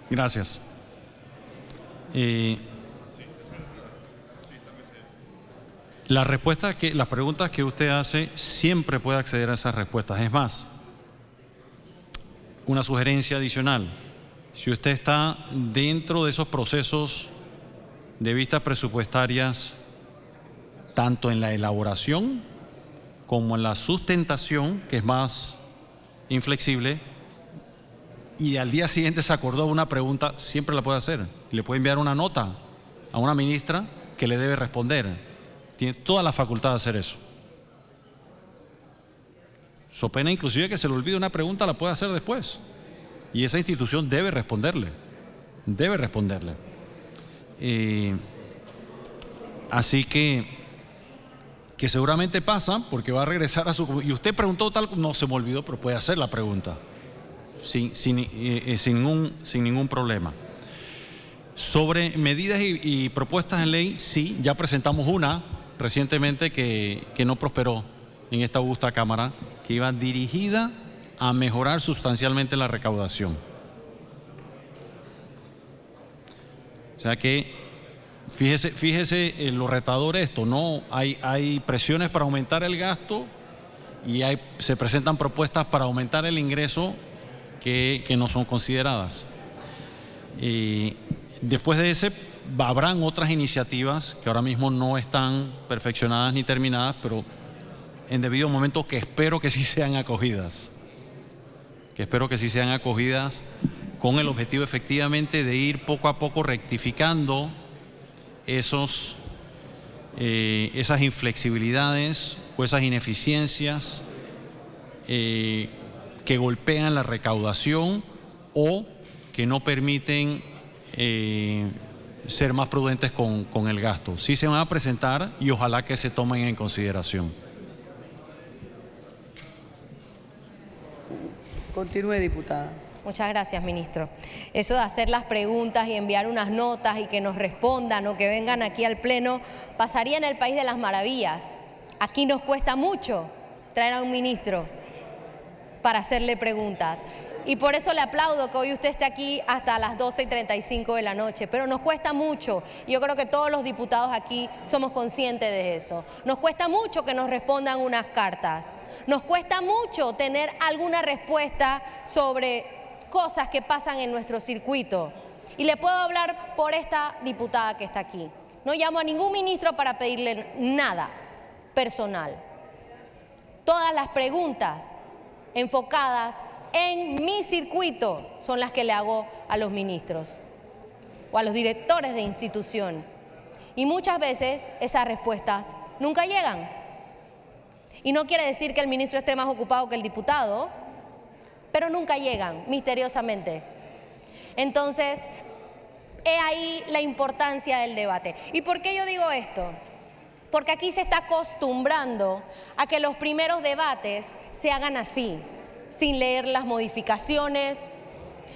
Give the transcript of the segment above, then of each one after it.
Gracias. Las preguntas que usted hace, siempre puede acceder a esas respuestas. Es más, una sugerencia adicional. Si usted está dentro de esos procesos de vistas presupuestarias, tanto en la elaboración como en la sustentación, que es más inflexible, y al día siguiente se acordó una pregunta, siempre la puede hacer. Le puede enviar una nota a una ministra que le debe responder. Tiene toda la facultad de hacer eso. So pena inclusive que se le olvide una pregunta, la puede hacer después. Y esa institución debe responderle. Debe responderle. Así que seguramente pasa, porque va a regresar a su... Y usted preguntó tal, no se me olvidó, pero puede hacer la pregunta. Sin ningún problema. Sobre medidas y propuestas en ley, sí, ya presentamos una recientemente que no prosperó en esta augusta Cámara, que iba dirigida a mejorar sustancialmente la recaudación. O sea que, fíjese lo retador esto, ¿no? Hay presiones para aumentar el gasto y se presentan propuestas para aumentar el ingreso que no son consideradas. Después de ese, habrán otras iniciativas que ahora mismo no están perfeccionadas ni terminadas, pero en debido momento que espero que sí sean acogidas. Con el objetivo efectivamente de ir poco a poco rectificando esas inflexibilidades o esas ineficiencias que golpean la recaudación o que no permiten ser más prudentes con el gasto. Sí se van a presentar y ojalá que se tomen en consideración. Continúe, diputada. Muchas gracias, ministro. Eso de hacer las preguntas y enviar unas notas y que nos respondan o que vengan aquí al Pleno, pasaría en el País de las Maravillas. Aquí nos cuesta mucho traer a un ministro para hacerle preguntas. Y por eso le aplaudo que hoy usted esté aquí hasta las 12:35 de la noche. Pero nos cuesta mucho. Yo creo que todos los diputados aquí somos conscientes de eso. Nos cuesta mucho que nos respondan unas cartas. Nos cuesta mucho tener alguna respuesta sobre cosas que pasan en nuestro circuito. Y le puedo hablar por esta diputada que está aquí. No llamo a ningún ministro para pedirle nada personal. Todas las preguntas enfocadas en mi circuito son las que le hago a los ministros o a los directores de institución. Y muchas veces esas respuestas nunca llegan. Y no quiere decir que el ministro esté más ocupado que el diputado, pero nunca llegan, misteriosamente. Entonces, he ahí la importancia del debate. ¿Y por qué yo digo esto? Porque aquí se está acostumbrando a que los primeros debates se hagan así, sin leer las modificaciones,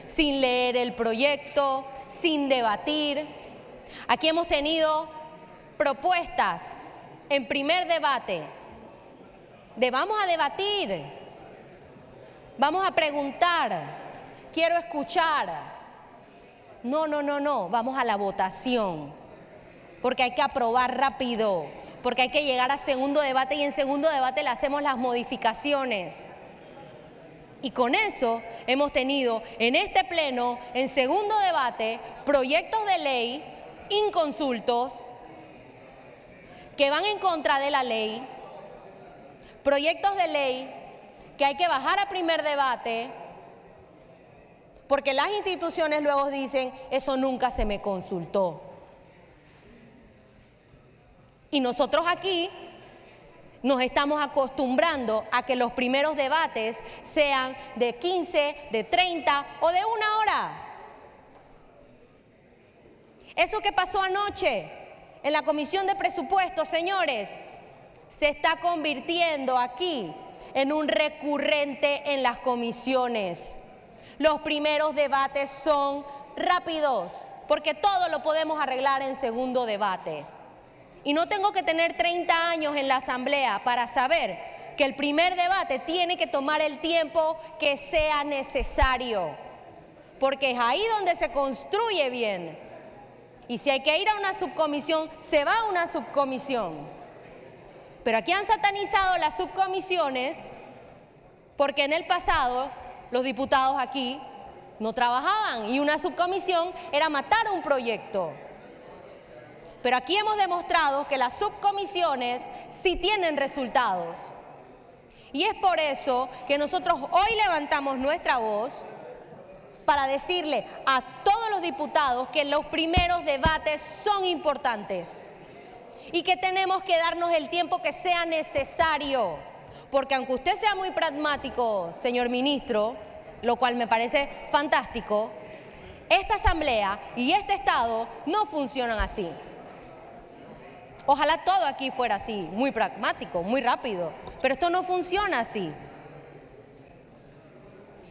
sin leer el proyecto, sin debatir. Aquí hemos tenido propuestas en primer debate de vamos a debatir, vamos a preguntar, quiero escuchar. No, vamos a la votación, porque hay que aprobar rápido, porque hay que llegar a segundo debate y en segundo debate le hacemos las modificaciones. Y con eso hemos tenido en este pleno, en segundo debate, proyectos de ley inconsultos que van en contra de la ley, proyectos de ley que hay que bajar a primer debate, porque las instituciones luego dicen, eso nunca se me consultó. Y nosotros aquí nos estamos acostumbrando a que los primeros debates sean de 15, de 30 o de 1 hora. Eso que pasó anoche en la Comisión de Presupuestos, señores, se está convirtiendo aquí en un recurrente en las comisiones. Los primeros debates son rápidos, porque todo lo podemos arreglar en segundo debate. Y no tengo que tener 30 años en la Asamblea para saber que el primer debate tiene que tomar el tiempo que sea necesario, porque es ahí donde se construye bien. Y si hay que ir a una subcomisión, se va a una subcomisión. Pero aquí han satanizado las subcomisiones porque en el pasado los diputados aquí no trabajaban y una subcomisión era matar un proyecto. Pero aquí hemos demostrado que las subcomisiones sí tienen resultados. Y es por eso que nosotros hoy levantamos nuestra voz para decirle a todos los diputados que los primeros debates son importantes y que tenemos que darnos el tiempo que sea necesario. Porque aunque usted sea muy pragmático, señor ministro, lo cual me parece fantástico, esta asamblea y este Estado no funcionan así. Ojalá todo aquí fuera así, muy pragmático, muy rápido, pero esto no funciona así.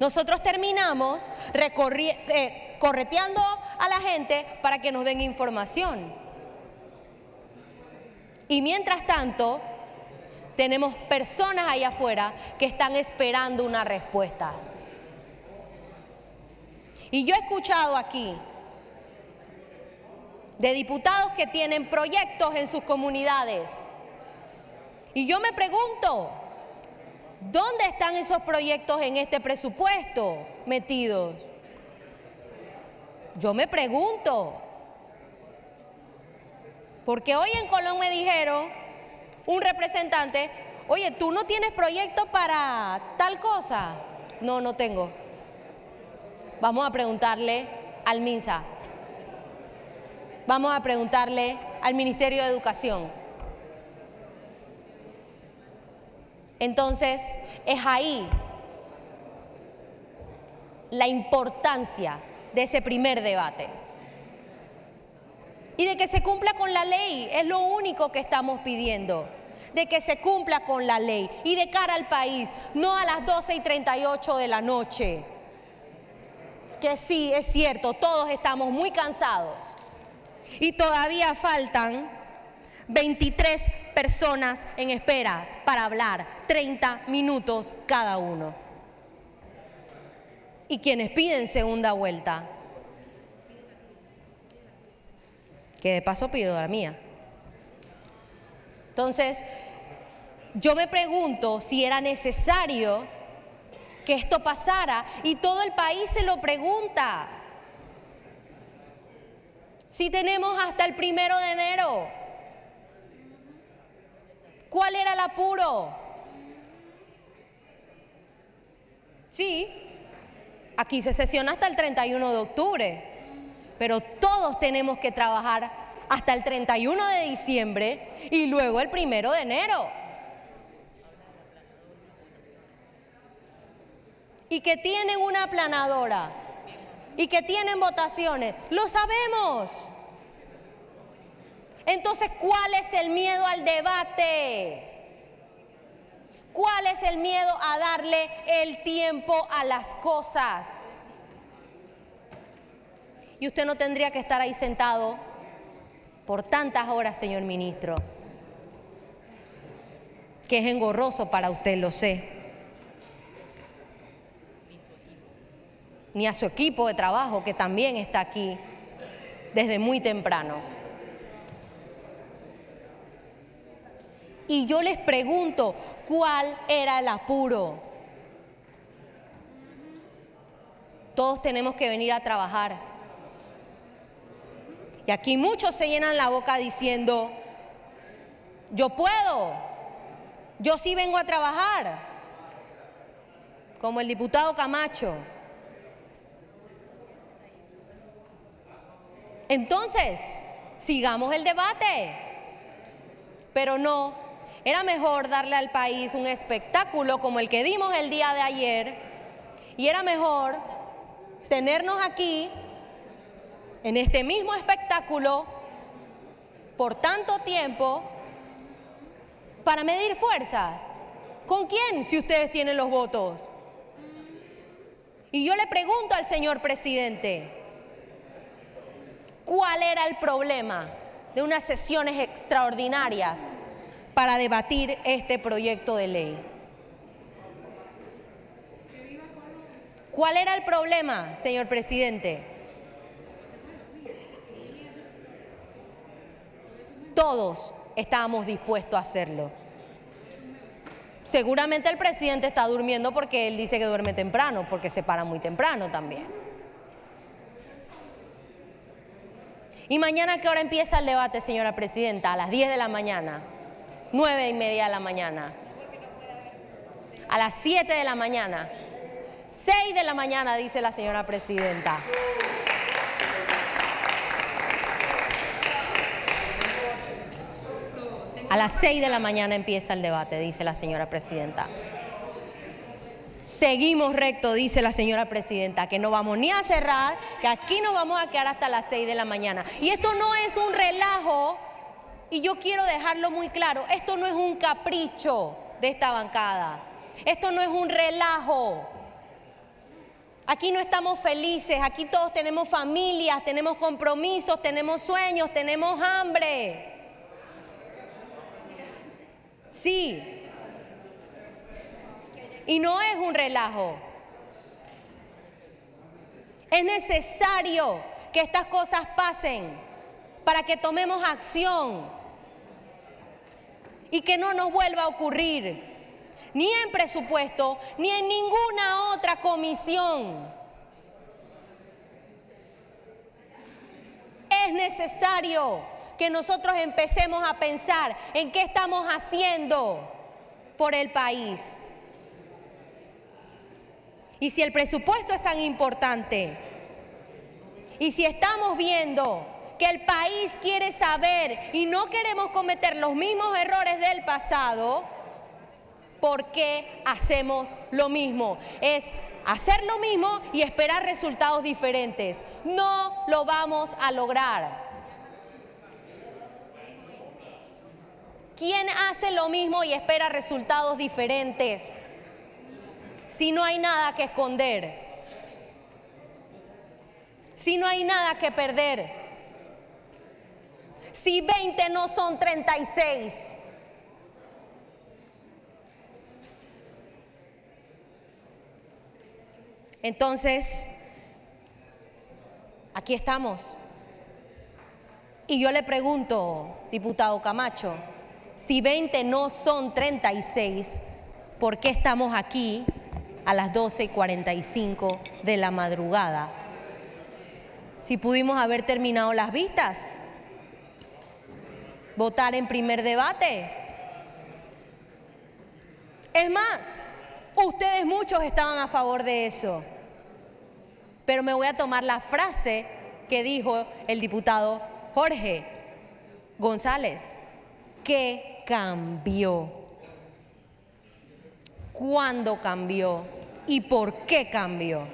Nosotros terminamos correteando a la gente para que nos den información. Y mientras tanto, tenemos personas allá afuera que están esperando una respuesta. Y yo he escuchado aquí de diputados que tienen proyectos en sus comunidades. Y yo me pregunto, ¿dónde están esos proyectos en este presupuesto metidos? Yo me pregunto. Porque hoy en Colón me dijeron, un representante, oye, ¿tú no tienes proyecto para tal cosa? No, no tengo. Vamos a preguntarle al MINSA. Vamos a preguntarle al Ministerio de Educación. Entonces, es ahí la importancia de ese primer debate. Y de que se cumpla con la ley, es lo único que estamos pidiendo. De que se cumpla con la ley y de cara al país, no a las 12:38 de la noche. Que sí, es cierto, todos estamos muy cansados. Y todavía faltan 23 personas en espera para hablar, 30 minutos cada uno. Y quienes piden segunda vuelta, que de paso pido la mía. Entonces, yo me pregunto si era necesario que esto pasara y todo el país se lo pregunta. Si tenemos hasta el 1 de enero, ¿cuál era el apuro? Sí, aquí se sesiona hasta el 31 de octubre, pero todos tenemos que trabajar hasta el 31 de diciembre y luego el 1 de enero. Y que tienen una aplanadora y que tienen votaciones, lo sabemos. Entonces, ¿cuál es el miedo al debate? ¿Cuál es el miedo a darle el tiempo a las cosas? Y usted no tendría que estar ahí sentado por tantas horas, señor ministro, que es engorroso para usted, lo sé. Ni a su equipo de trabajo, que también está aquí desde muy temprano. Y yo les pregunto, ¿cuál era el apuro? Todos tenemos que venir a trabajar. Y aquí muchos se llenan la boca diciendo, yo puedo, yo sí vengo a trabajar, como el diputado Camacho. Entonces, sigamos el debate, pero no, era mejor darle al país un espectáculo como el que dimos el día de ayer y era mejor tenernos aquí en este mismo espectáculo por tanto tiempo para medir fuerzas. ¿Con quién si ustedes tienen los votos? Y yo le pregunto al señor presidente, ¿cuál era el problema de unas sesiones extraordinarias para debatir este proyecto de ley? ¿Cuál era el problema, señor presidente? Todos estábamos dispuestos a hacerlo. Seguramente el presidente está durmiendo porque él dice que duerme temprano, porque se para muy temprano también. ¿Y mañana a qué hora empieza el debate, señora presidenta? A las 10 de la mañana, 9:30 de la mañana, a las 7 de la mañana, 6 de la mañana, dice la señora presidenta. A las 6 de la mañana empieza el debate, dice la señora presidenta. Seguimos recto, dice la señora presidenta, que no vamos ni a cerrar, que aquí nos vamos a quedar hasta las 6 de la mañana. Y esto no es un relajo, y yo quiero dejarlo muy claro, esto no es un capricho de esta bancada, esto no es un relajo. Aquí no estamos felices, aquí todos tenemos familias, tenemos compromisos, tenemos sueños, tenemos hambre. Sí, y no es un relajo. Es necesario que estas cosas pasen para que tomemos acción y que no nos vuelva a ocurrir, ni en presupuesto, ni en ninguna otra comisión. Es necesario que nosotros empecemos a pensar en qué estamos haciendo por el país. Y si el presupuesto es tan importante, y si estamos viendo que el país quiere saber y no queremos cometer los mismos errores del pasado, ¿por qué hacemos lo mismo? Es hacer lo mismo y esperar resultados diferentes. No lo vamos a lograr. ¿Quién hace lo mismo y espera resultados diferentes? Si no hay nada que esconder, si no hay nada que perder, si 20 no son 36. Entonces, aquí estamos. Y yo le pregunto, diputado Camacho, si 20 no son 36, ¿por qué estamos aquí a las 12:45 de la madrugada? Si pudimos haber terminado las vistas, votar en primer debate. Es más, ustedes muchos estaban a favor de eso. Pero me voy a tomar la frase que dijo el diputado Jorge González. ¿Qué cambió? ¿Cuándo cambió? ¿Y por qué cambió?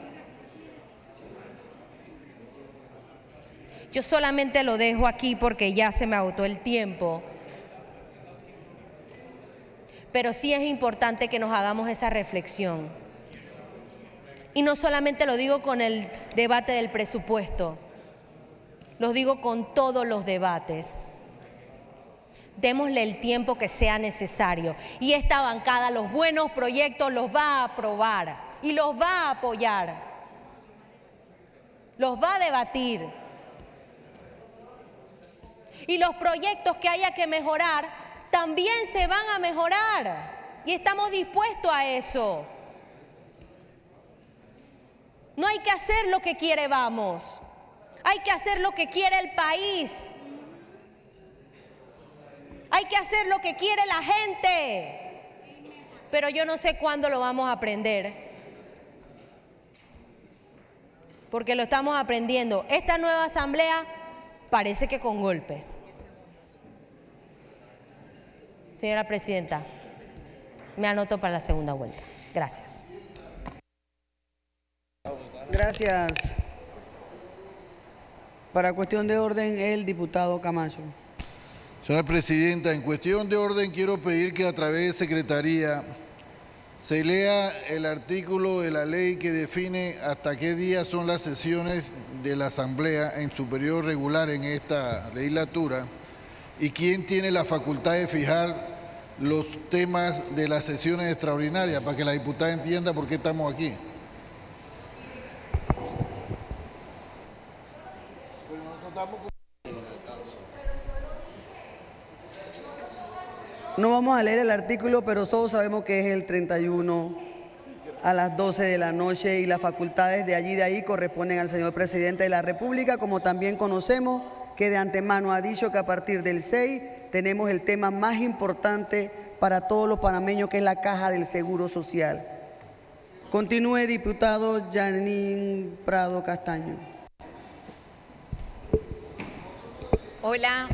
Yo solamente lo dejo aquí porque ya se me agotó el tiempo. Pero sí es importante que nos hagamos esa reflexión. Y no solamente lo digo con el debate del presupuesto, lo digo con todos los debates. Démosle el tiempo que sea necesario. Y esta bancada, los buenos proyectos los va a aprobar y los va a apoyar. Los va a debatir. Y los proyectos que haya que mejorar también se van a mejorar. Y estamos dispuestos a eso. No hay que hacer lo que quiere Vamos. Hay que hacer lo que quiere el país. Hay que hacer lo que quiere la gente. Pero yo no sé cuándo lo vamos a aprender. Porque lo estamos aprendiendo. Esta nueva asamblea parece que con golpes. Señora presidenta, me anoto para la segunda vuelta. Gracias. Gracias. Para cuestión de orden, el diputado Camacho. Señora presidenta, en cuestión de orden quiero pedir que a través de Secretaría se lea el artículo de la ley que define hasta qué día son las sesiones de la Asamblea en su periodo regular en esta legislatura y quién tiene la facultad de fijar los temas de las sesiones extraordinarias para que la diputada entienda por qué estamos aquí. No vamos a leer el artículo, pero todos sabemos que es el 31 a las 12 de la noche y las facultades de allí de ahí corresponden al señor presidente de la República, como también conocemos que de antemano ha dicho que a partir del 6 tenemos el tema más importante para todos los panameños, que es la Caja del Seguro Social. Continúe, diputado Yanín Prado Castaño. Hola,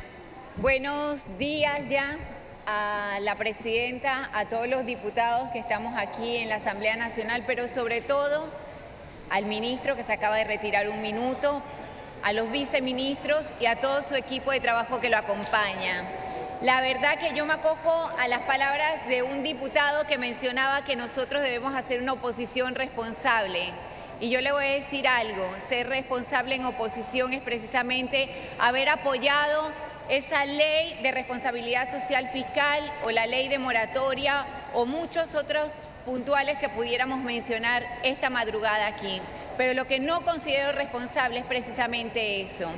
buenos días ya a la presidenta, a todos los diputados que estamos aquí en la Asamblea Nacional, pero sobre todo al ministro que se acaba de retirar un minuto, a los viceministros y a todo su equipo de trabajo que lo acompaña. La verdad que yo me acojo a las palabras de un diputado que mencionaba que nosotros debemos hacer una oposición responsable. Y yo le voy a decir algo, ser responsable en oposición es precisamente haber apoyado esa ley de responsabilidad social fiscal o la ley de moratoria o muchos otros puntuales que pudiéramos mencionar esta madrugada aquí. Pero lo que no considero responsable es precisamente eso,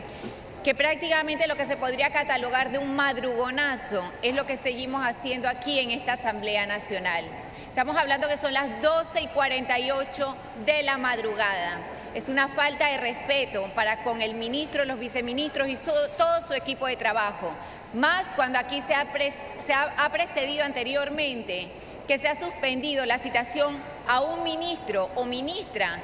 que prácticamente lo que se podría catalogar de un madrugonazo es lo que seguimos haciendo aquí en esta Asamblea Nacional. Estamos hablando que son las 12:48 de la madrugada. Es una falta de respeto para con el ministro, los viceministros y todo su equipo de trabajo. Más cuando aquí se ha precedido anteriormente que se ha suspendido la citación a un ministro o ministra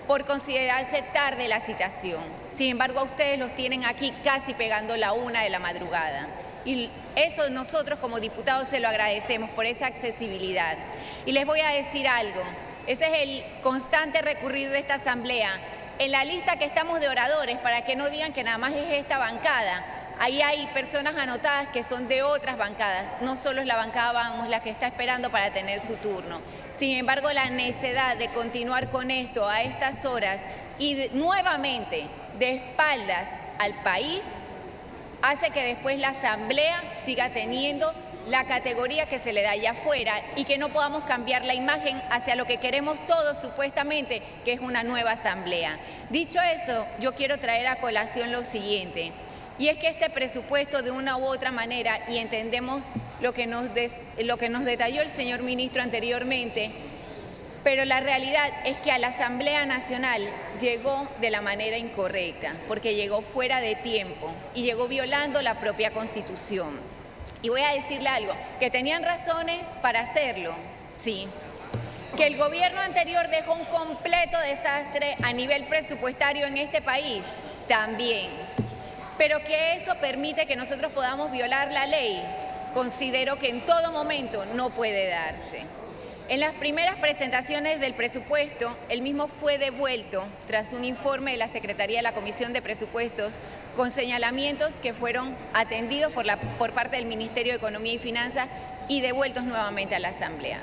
por considerarse tarde la citación. Sin embargo, a ustedes los tienen aquí casi pegando la 1 de la madrugada. Y eso nosotros como diputados se lo agradecemos por esa accesibilidad. Y les voy a decir algo, ese es el constante recurrir de esta asamblea. En la lista que estamos de oradores, para que no digan que nada más es esta bancada, ahí hay personas anotadas que son de otras bancadas, no solo es la bancada Vamos la que está esperando para tener su turno. Sin embargo, la necesidad de continuar con esto a estas horas y nuevamente de espaldas al país hace que después la asamblea siga teniendo la categoría que se le da allá afuera y que no podamos cambiar la imagen hacia lo que queremos todos supuestamente, que es una nueva asamblea. Dicho eso, yo quiero traer a colación lo siguiente, y es que este presupuesto de una u otra manera, y entendemos lo que nos detalló el señor ministro anteriormente, pero la realidad es que a la Asamblea Nacional llegó de la manera incorrecta, porque llegó fuera de tiempo y llegó violando la propia Constitución. Y voy a decirle algo, que tenían razones para hacerlo, sí. Que el gobierno anterior dejó un completo desastre a nivel presupuestario en este país, también. Pero que eso permite que nosotros podamos violar la ley, considero que en todo momento no puede darse. En las primeras presentaciones del presupuesto, el mismo fue devuelto tras un informe de la Secretaría de la Comisión de Presupuestos con señalamientos que fueron atendidos por parte del Ministerio de Economía y Finanzas y devueltos nuevamente a la Asamblea.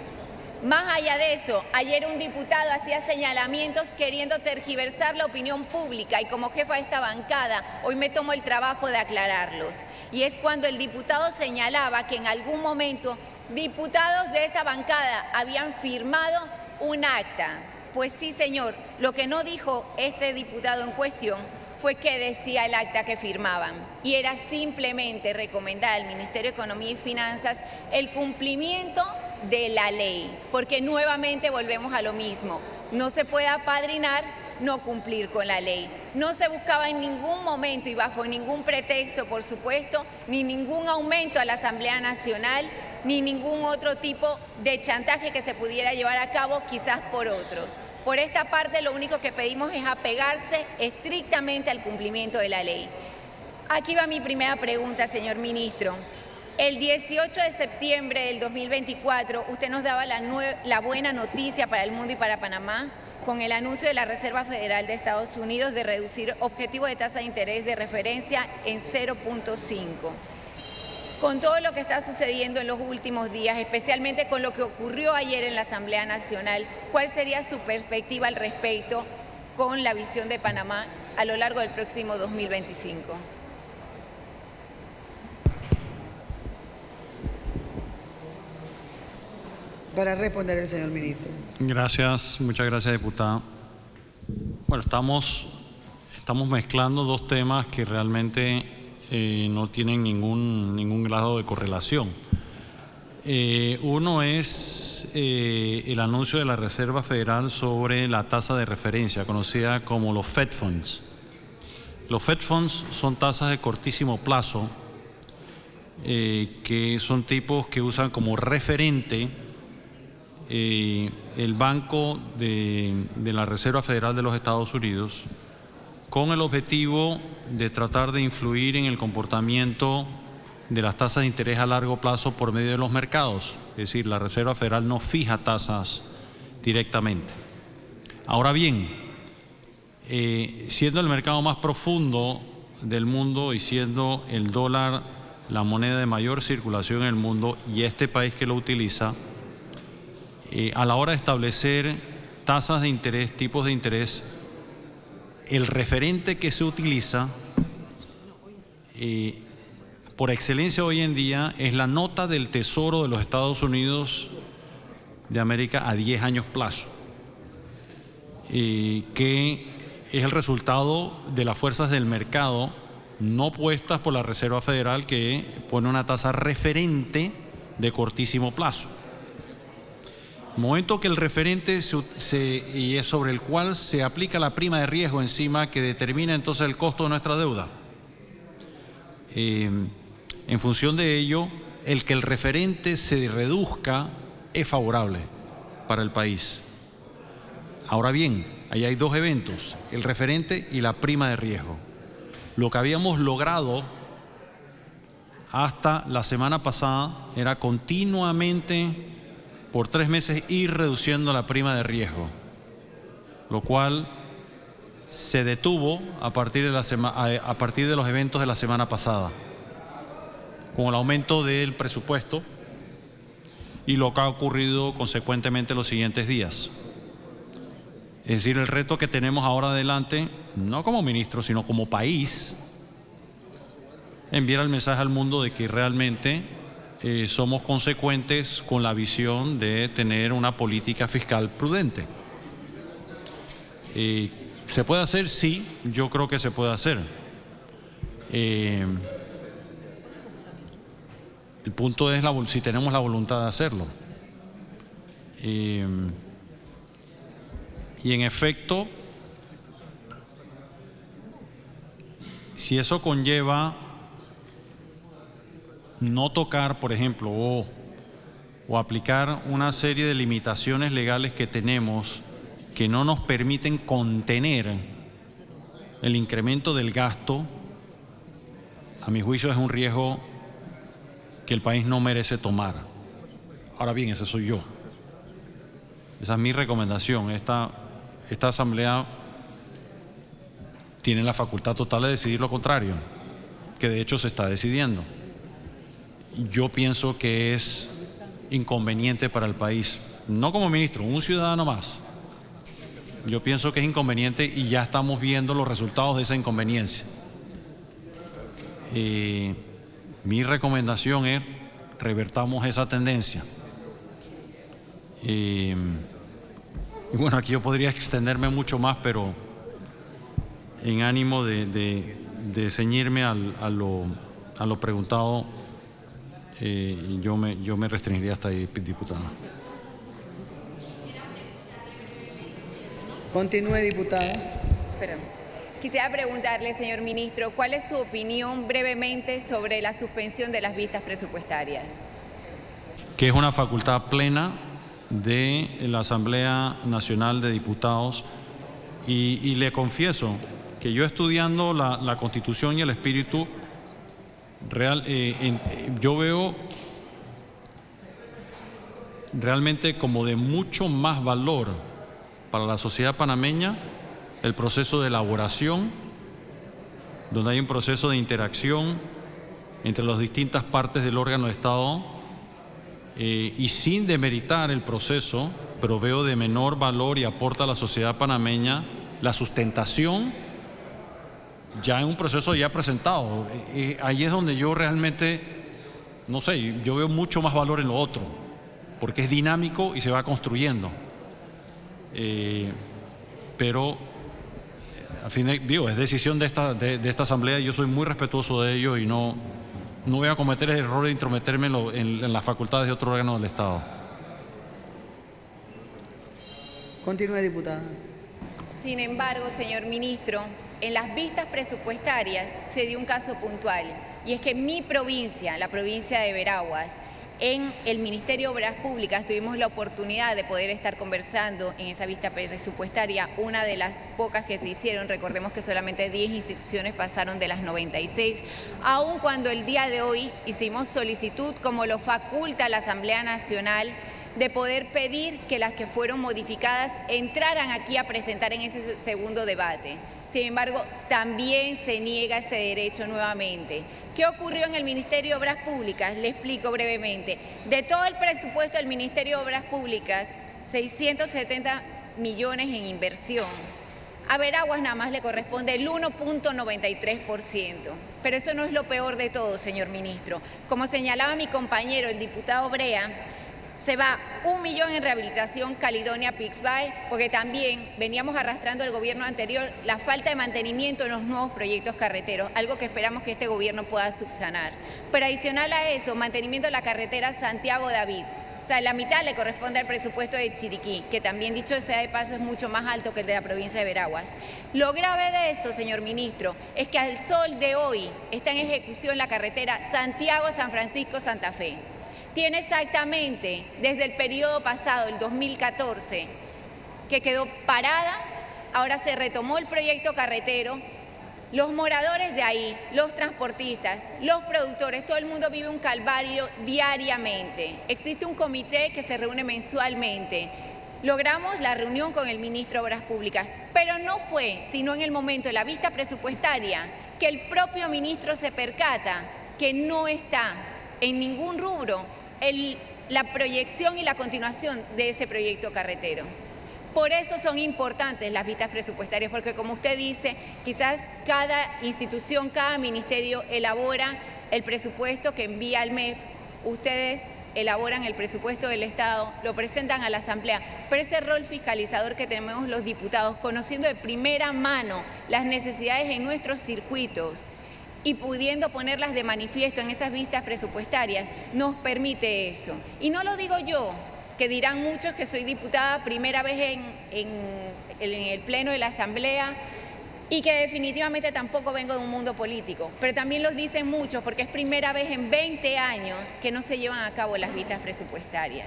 Más allá de eso, ayer un diputado hacía señalamientos queriendo tergiversar la opinión pública y como jefa de esta bancada, hoy me tomo el trabajo de aclararlos. Y es cuando el diputado señalaba que en algún momento diputados de esta bancada habían firmado un acta. Pues sí, señor, lo que no dijo este diputado en cuestión fue que decía el acta que firmaban y era simplemente recomendar al Ministerio de Economía y Finanzas el cumplimiento de la ley, porque nuevamente volvemos a lo mismo, no se puede apadrinar no cumplir con la ley. No se buscaba en ningún momento y bajo ningún pretexto, por supuesto, ni ningún aumento a la Asamblea Nacional, ni ningún otro tipo de chantaje que se pudiera llevar a cabo quizás por otros. Por esta parte, lo único que pedimos es apegarse estrictamente al cumplimiento de la ley. Aquí va mi primera pregunta, señor ministro. El 18 de septiembre del 2024, usted nos daba la buena noticia para el mundo y para Panamá con el anuncio de la Reserva Federal de Estados Unidos de reducir objetivo de tasa de interés de referencia en 0.5. Con todo lo que está sucediendo en los últimos días, especialmente con lo que ocurrió ayer en la Asamblea Nacional, ¿cuál sería su perspectiva al respecto con la visión de Panamá a lo largo del próximo 2025? Para responder el señor ministro. Gracias, muchas gracias, diputada. Bueno, estamos estamos mezclando dos temas que realmente no tienen ningún grado de correlación. Uno es el anuncio de la Reserva Federal sobre la tasa de referencia, conocida como los Fed Funds. Los Fed Funds son tasas de cortísimo plazo que son tipos que usan como referente el Banco de la Reserva Federal de los Estados Unidos, con el objetivo de tratar de influir en el comportamiento de las tasas de interés a largo plazo por medio de los mercados. Es decir, la Reserva Federal no fija tasas directamente. Ahora bien, siendo el mercado más profundo del mundo y siendo el dólar la moneda de mayor circulación en el mundo y este país que lo utiliza, a la hora de establecer tasas de interés, tipos de interés, el referente que se utiliza por excelencia hoy en día es la nota del Tesoro de los Estados Unidos de América a 10 años plazo, que es el resultado de las fuerzas del mercado no puestas por la Reserva Federal, que pone una tasa referente de cortísimo plazo. Momento que el referente y es sobre el cual se aplica la prima de riesgo encima, que determina entonces el costo de nuestra deuda. En función de ello, el que el referente se reduzca es favorable para el país. Ahora bien, ahí hay dos eventos, el referente y la prima de riesgo. Lo que habíamos logrado hasta la semana pasada era continuamente por 3 meses ir reduciendo la prima de riesgo, lo cual se detuvo a partir de los eventos de la semana pasada, con el aumento del presupuesto y lo que ha ocurrido consecuentemente en los siguientes días. Es decir, el reto que tenemos ahora adelante, no como ministro, sino como país, enviar el mensaje al mundo de que realmente somos consecuentes con la visión de tener una política fiscal prudente. ¿Se puede hacer? Sí, yo creo que se puede hacer. El punto es si tenemos la voluntad de hacerlo. Y en efecto, si eso conlleva no tocar, por ejemplo, o aplicar una serie de limitaciones legales que tenemos que no nos permiten contener el incremento del gasto, a mi juicio es un riesgo que el país no merece tomar. Ahora bien, ese soy yo. Esa es mi recomendación. Esta asamblea tiene la facultad total de decidir lo contrario, que de hecho se está decidiendo. Yo pienso que es inconveniente para el país, no como ministro, un ciudadano más. Yo pienso que es inconveniente y ya estamos viendo los resultados de esa inconveniencia. Mi recomendación es revertamos esa tendencia. Y bueno, aquí yo podría extenderme mucho más, pero en ánimo de ceñirme a lo preguntado, yo me restringiría hasta ahí, diputada. Continúe, diputada. Perdón. Quisiera preguntarle, señor ministro, ¿cuál es su opinión brevemente sobre la suspensión de las vistas presupuestarias? Que es una facultad plena de la Asamblea Nacional de Diputados y le confieso que yo estudiando la Constitución y el espíritu real, yo veo realmente como de mucho más valor para la sociedad panameña el proceso de elaboración, donde hay un proceso de interacción entre las distintas partes del órgano de Estado, y sin demeritar el proceso, pero veo de menor valor y aporta a la sociedad panameña la sustentación ya en un proceso ya presentado. Ahí es donde yo realmente, no sé, yo veo mucho más valor en lo otro, porque es dinámico y se va construyendo. Pero a fin de, digo, es decisión de esta asamblea y yo soy muy respetuoso de ello y no voy a cometer el error de intrometerme en las facultades de otro órgano del Estado. Continúe, diputada. Sin embargo, señor ministro, en las vistas presupuestarias se dio un caso puntual, y es que mi provincia, la provincia de Veraguas, en el Ministerio de Obras Públicas tuvimos la oportunidad de poder estar conversando en esa vista presupuestaria, una de las pocas que se hicieron. Recordemos que solamente 10 instituciones pasaron de las 96, aun cuando el día de hoy hicimos solicitud, como lo faculta la Asamblea Nacional, de poder pedir que las que fueron modificadas entraran aquí a presentar en ese segundo debate. Sin embargo, también se niega ese derecho nuevamente. ¿Qué ocurrió en el Ministerio de Obras Públicas? Le explico brevemente. De todo el presupuesto del Ministerio de Obras Públicas, 670 millones en inversión. A Veraguas nada más le corresponde el 1.93%. Pero eso no es lo peor de todo, señor ministro. Como señalaba mi compañero, el diputado Brea, se va 1 millón en rehabilitación Caledonia-Pixbay, porque también veníamos arrastrando el gobierno anterior la falta de mantenimiento en los nuevos proyectos carreteros, algo que esperamos que este gobierno pueda subsanar. Pero adicional a eso, mantenimiento de la carretera Santiago-David. O sea, la mitad le corresponde al presupuesto de Chiriquí, que también, dicho sea de paso, es mucho más alto que el de la provincia de Veraguas. Lo grave de eso, señor ministro, es que al sol de hoy está en ejecución la carretera Santiago-San Francisco-Santa Fe. Tiene exactamente desde el periodo pasado, el 2014, que quedó parada, ahora se retomó el proyecto carretero. Los moradores de ahí, los transportistas, los productores, todo el mundo vive un calvario diariamente. Existe un comité que se reúne mensualmente. Logramos la reunión con el ministro de Obras Públicas, pero no fue sino en el momento de la vista presupuestaria que el propio ministro se percata que no está en ningún rubro la proyección y la continuación de ese proyecto carretero. Por eso son importantes las vistas presupuestarias, porque como usted dice, quizás cada institución, cada ministerio elabora el presupuesto que envía al MEF, ustedes elaboran el presupuesto del Estado, lo presentan a la Asamblea, pero ese rol fiscalizador que tenemos los diputados, conociendo de primera mano las necesidades en nuestros circuitos, y pudiendo ponerlas de manifiesto en esas vistas presupuestarias, nos permite eso. Y no lo digo yo, que dirán muchos que soy diputada primera vez en el Pleno de la Asamblea y que definitivamente tampoco vengo de un mundo político, pero también los dicen muchos porque es primera vez en 20 años que no se llevan a cabo las vistas presupuestarias.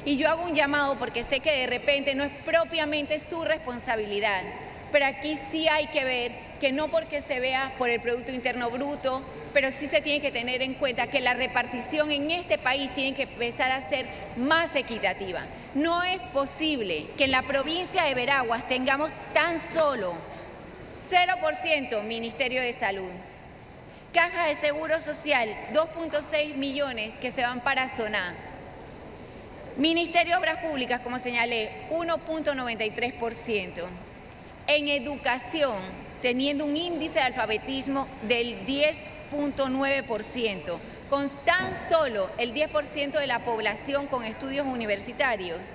Y yo hago un llamado porque sé que de repente no es propiamente su responsabilidad, pero aquí sí hay que ver que no porque se vea por el Producto Interno Bruto, pero sí se tiene que tener en cuenta que la repartición en este país tiene que empezar a ser más equitativa. No es posible que en la provincia de Veraguas tengamos tan solo 0% Ministerio de Salud, Caja de Seguro Social, 2.6 millones que se van para SONA, Ministerio de Obras Públicas, como señalé, 1.93%. En educación, teniendo un índice de alfabetismo del 10.9%, con tan solo el 10% de la población con estudios universitarios.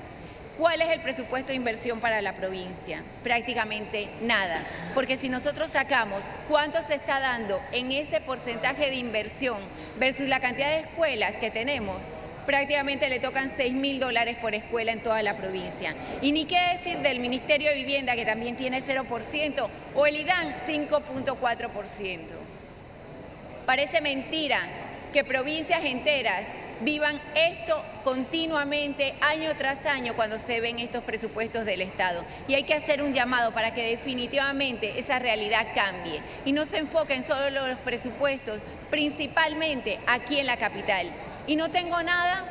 ¿Cuál es el presupuesto de inversión para la provincia? Prácticamente nada, porque si nosotros sacamos cuánto se está dando en ese porcentaje de inversión versus la cantidad de escuelas que tenemos, prácticamente le tocan $6.000 por escuela en toda la provincia. Y ni qué decir del Ministerio de Vivienda, que también tiene 0%, o el IDAN, 5.4%. Parece mentira que provincias enteras vivan esto continuamente, año tras año, cuando se ven estos presupuestos del Estado. Y hay que hacer un llamado para que definitivamente esa realidad cambie y no se enfoquen solo los presupuestos, principalmente aquí en la capital. Y no tengo nada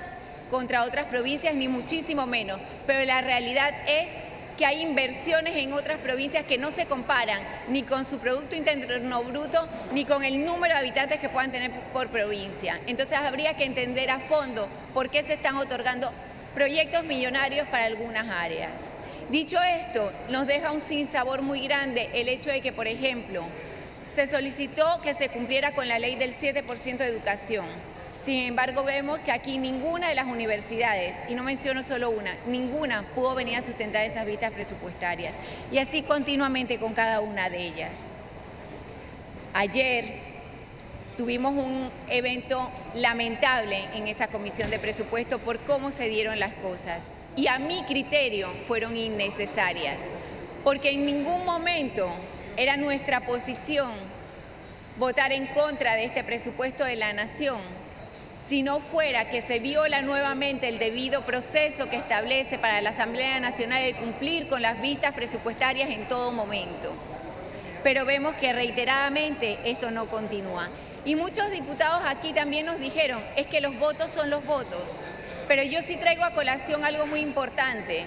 contra otras provincias, ni muchísimo menos, pero la realidad es que hay inversiones en otras provincias que no se comparan ni con su Producto Interno Bruto, ni con el número de habitantes que puedan tener por provincia. Entonces habría que entender a fondo por qué se están otorgando proyectos millonarios para algunas áreas. Dicho esto, nos deja un sinsabor muy grande el hecho de que, por ejemplo, se solicitó que se cumpliera con la ley del 7% de educación. Sin embargo, vemos que aquí ninguna de las universidades, y no menciono solo una, ninguna pudo venir a sustentar esas vistas presupuestarias. Y así continuamente con cada una de ellas. Ayer tuvimos un evento lamentable en esa comisión de presupuesto por cómo se dieron las cosas. Y a mi criterio fueron innecesarias, porque en ningún momento era nuestra posición votar en contra de este presupuesto de la Nación, si no fuera que se viola nuevamente el debido proceso que establece para la Asamblea Nacional de cumplir con las vistas presupuestarias en todo momento. Pero vemos que reiteradamente esto no continúa. Y muchos diputados aquí también nos dijeron, es que los votos son los votos. Pero yo sí traigo a colación algo muy importante.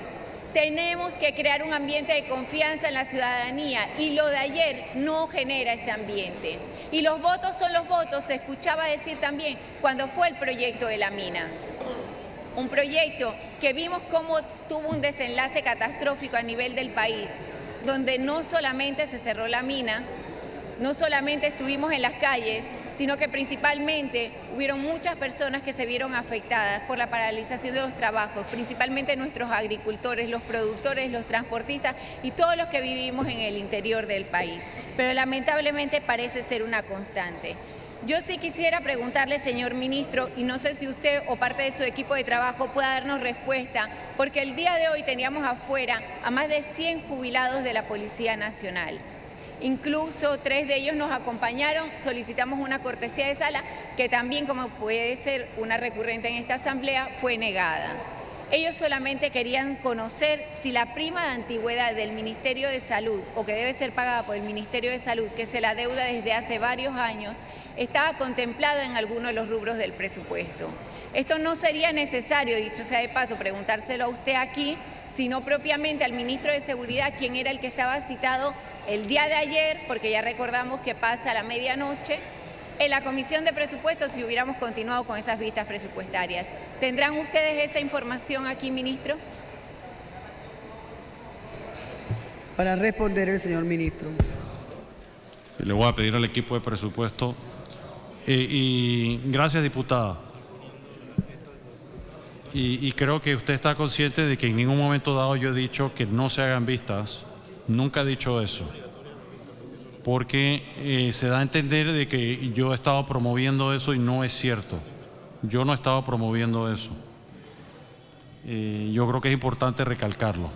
Tenemos que crear un ambiente de confianza en la ciudadanía y lo de ayer no genera ese ambiente. Y los votos son los votos, se escuchaba decir también cuando fue el proyecto de la mina. Un proyecto que vimos cómo tuvo un desenlace catastrófico a nivel del país, donde no solamente se cerró la mina, no solamente estuvimos en las calles, sino que principalmente hubieron muchas personas que se vieron afectadas por la paralización de los trabajos, principalmente nuestros agricultores, los productores, los transportistas y todos los que vivimos en el interior del país. Pero lamentablemente parece ser una constante. Yo sí quisiera preguntarle, señor ministro, y no sé si usted o parte de su equipo de trabajo pueda darnos respuesta, porque el día de hoy teníamos afuera a más de 100 jubilados de la Policía Nacional. Incluso 3 de ellos nos acompañaron, solicitamos una cortesía de sala que también, como puede ser una recurrente en esta asamblea, fue negada. Ellos solamente querían conocer si la prima de antigüedad del Ministerio de Salud, o que debe ser pagada por el Ministerio de Salud, que se la deuda desde hace varios años, estaba contemplado en alguno de los rubros del presupuesto. Esto no sería necesario, dicho sea de paso, preguntárselo a usted aquí, sino propiamente al ministro de Seguridad, quien era el que estaba citado el día de ayer, porque ya recordamos que pasa a la medianoche, en la Comisión de Presupuestos si hubiéramos continuado con esas vistas presupuestarias. ¿Tendrán ustedes esa información aquí, ministro? Para responder el señor ministro. Le voy a pedir al equipo de presupuesto. Y gracias, diputada. Y creo que usted está consciente de que en ningún momento dado yo he dicho que no se hagan vistas. Nunca he dicho eso. Porque se da a entender de que yo he estado promoviendo eso y no es cierto. Yo no he estado promoviendo eso. Yo creo que es importante recalcarlo.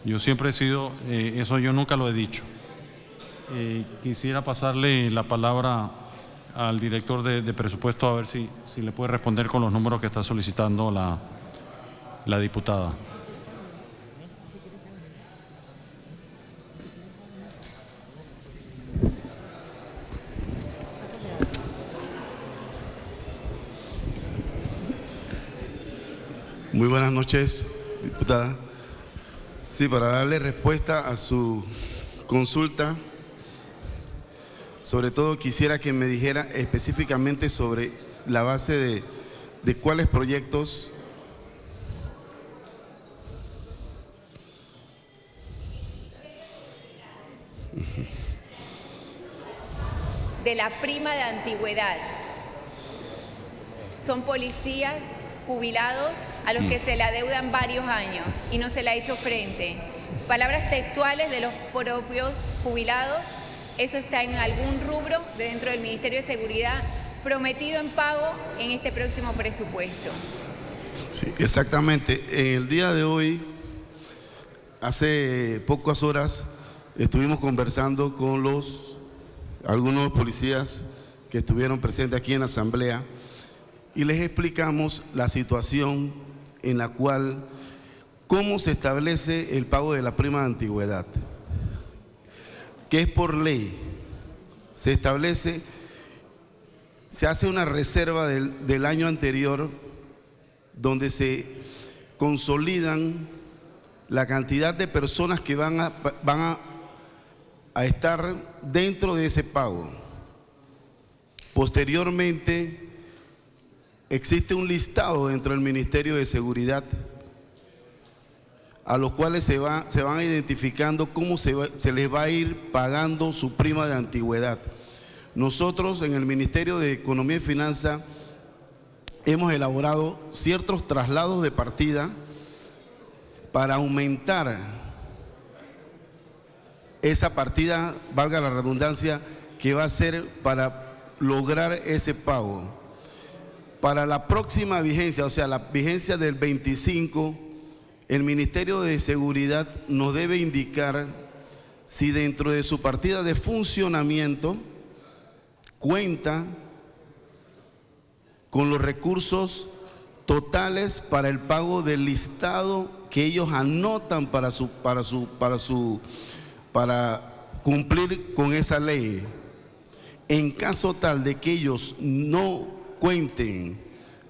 Yo siempre he sido, eso yo nunca lo he dicho. Quisiera pasarle la palabra al director de presupuesto a ver si le puede responder con los números que está solicitando la diputada. Muy buenas noches, diputada. Sí, para darle respuesta a su consulta, sobre todo quisiera que me dijera específicamente sobre la base de cuáles proyectos de la prima de antigüedad. Son policías jubilados a los que se le adeudan varios años y no se le ha hecho frente. Palabras textuales de los propios jubilados, eso está en algún rubro dentro del Ministerio de Seguridad prometido en pago en este próximo presupuesto. Sí, exactamente. En el día de hoy, hace pocas horas, estuvimos conversando con algunos policías que estuvieron presentes aquí en la asamblea y les explicamos la situación en la cual, cómo se establece el pago de la prima de antigüedad, que es por ley. Se establece, se hace una reserva del año anterior donde se consolidan la cantidad de personas que van a estar dentro de ese pago. Posteriormente, existe un listado dentro del Ministerio de Seguridad a los cuales se van identificando cómo se les va a ir pagando su prima de antigüedad. nosotros en el Ministerio de Economía y Finanzas hemos elaborado ciertos traslados de partida para aumentar esa partida, valga la redundancia, que va a ser para lograr ese pago. Para la próxima vigencia, o sea, la vigencia del 25, el Ministerio de Seguridad nos debe indicar si dentro de su partida de funcionamiento cuenta con los recursos totales para el pago del listado que ellos anotan para cumplir con esa ley. En caso tal de que ellos no cuenten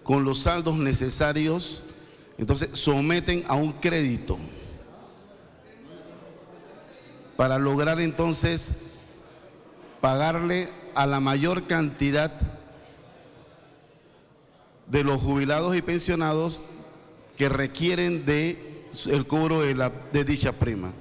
con los saldos necesarios, entonces someten a un crédito para lograr entonces pagarle a la mayor cantidad de los jubilados y pensionados que requieren el cobro de dicha prima.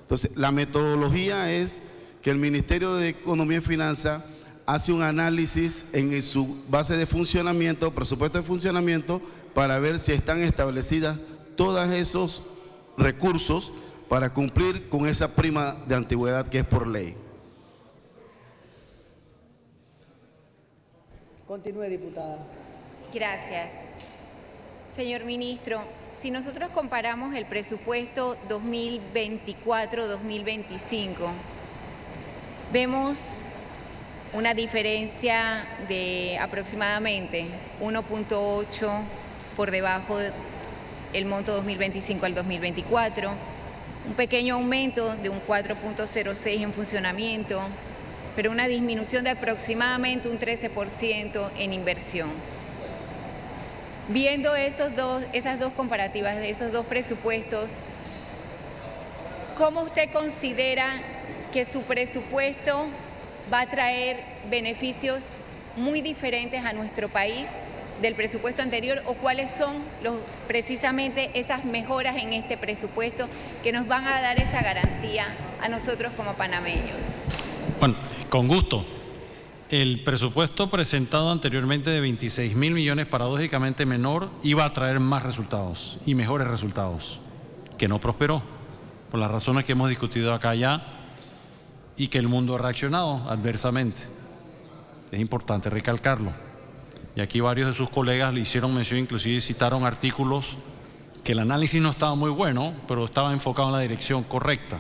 Entonces, la metodología es que el Ministerio de Economía y Finanzas hace un análisis en su base de funcionamiento, presupuesto de funcionamiento, para ver si están establecidas todos esos recursos para cumplir con esa prima de antigüedad que es por ley. Continúe, diputada. Gracias. Señor ministro, si nosotros comparamos el presupuesto 2024-2025, vemos una diferencia de aproximadamente 1.8 por debajo del monto 2025 al 2024, un pequeño aumento de un 4.06 en funcionamiento, pero una disminución de aproximadamente un 13% en inversión. Viendo esas dos comparativas de esos dos presupuestos, ¿cómo usted considera que su presupuesto va a traer beneficios muy diferentes a nuestro país del presupuesto anterior, o cuáles son precisamente esas mejoras en este presupuesto que nos van a dar esa garantía a nosotros como panameños? Bueno, con gusto. El presupuesto presentado anteriormente de 26.000 millones, paradójicamente menor, iba a traer más resultados y mejores resultados, que no prosperó, por las razones que hemos discutido acá ya y que el mundo ha reaccionado adversamente. Es importante recalcarlo. Y aquí varios de sus colegas le hicieron mención, inclusive citaron artículos que el análisis no estaba muy bueno, pero estaba enfocado en la dirección correcta,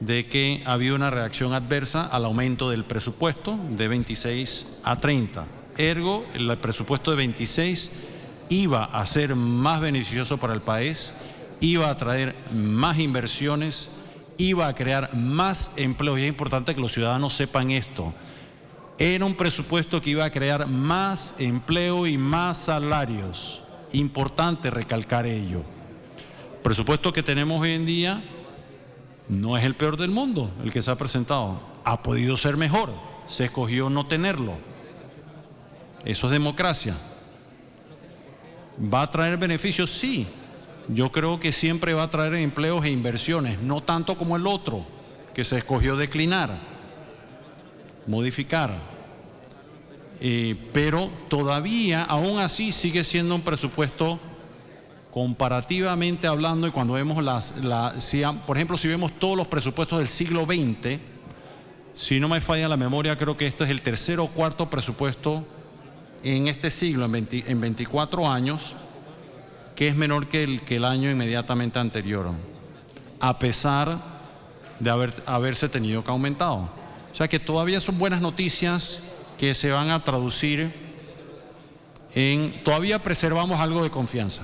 de que ha habido una reacción adversa al aumento del presupuesto de 26 a 30. Ergo, el presupuesto de 26 iba a ser más beneficioso para el país, iba a traer más inversiones, iba a crear más empleo. Y es importante que los ciudadanos sepan esto. Era un presupuesto que iba a crear más empleo y más salarios. Importante recalcar ello. El presupuesto que tenemos hoy en día no es el peor del mundo, el que se ha presentado. Ha podido ser mejor, se escogió no tenerlo. Eso es democracia. ¿Va a traer beneficios? Sí. Yo creo que siempre va a traer empleos e inversiones, no tanto como el otro, que se escogió declinar, modificar. Pero todavía, aún así, sigue siendo un presupuesto comparativamente hablando, y cuando vemos por ejemplo, si vemos todos los presupuestos del siglo XX, si no me falla la memoria, creo que este es el tercer o cuarto presupuesto en este siglo, en 24 años, que es menor que el año inmediatamente anterior, a pesar de haberse tenido que aumentar. O sea que todavía son buenas noticias que se van a traducir todavía preservamos algo de confianza.